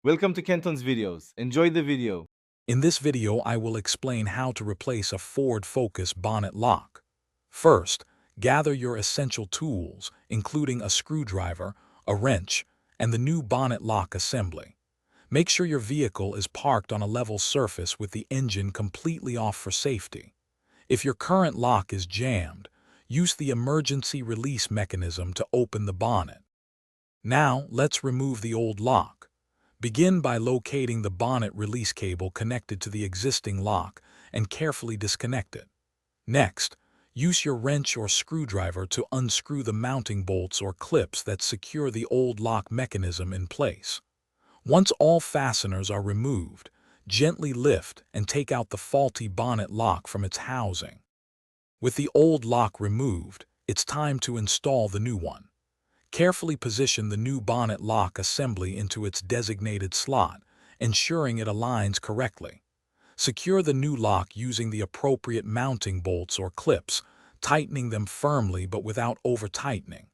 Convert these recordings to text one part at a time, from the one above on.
Welcome to Kenton's videos. Enjoy the video. In this video, I will explain how to replace a Ford Focus bonnet lock. First, gather your essential tools, including a screwdriver, a wrench, and the new bonnet lock assembly. Make sure your vehicle is parked on a level surface with the engine completely off for safety. If your current lock is jammed, use the emergency release mechanism to open the bonnet. Now, let's remove the old lock. Begin by locating the bonnet release cable connected to the existing lock and carefully disconnect it. Next, use your wrench or screwdriver to unscrew the mounting bolts or clips that secure the old lock mechanism in place. Once all fasteners are removed, gently lift and take out the faulty bonnet lock from its housing. With the old lock removed, it's time to install the new one. Carefully position the new bonnet lock assembly into its designated slot, ensuring it aligns correctly. Secure the new lock using the appropriate mounting bolts or clips, tightening them firmly but without over-tightening.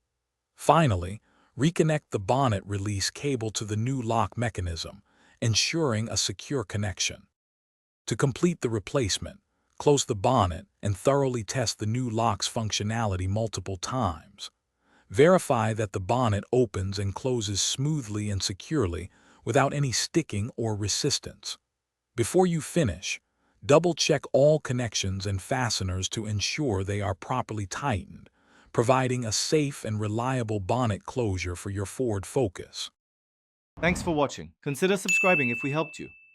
Finally, reconnect the bonnet release cable to the new lock mechanism, ensuring a secure connection. To complete the replacement, close the bonnet and thoroughly test the new lock's functionality multiple times. Verify that the bonnet opens and closes smoothly and securely without any sticking or resistance. Before you finish, double-check all connections and fasteners to ensure they are properly tightened, providing a safe and reliable bonnet closure for your Ford Focus. Thanks for watching. Consider subscribing if we helped you.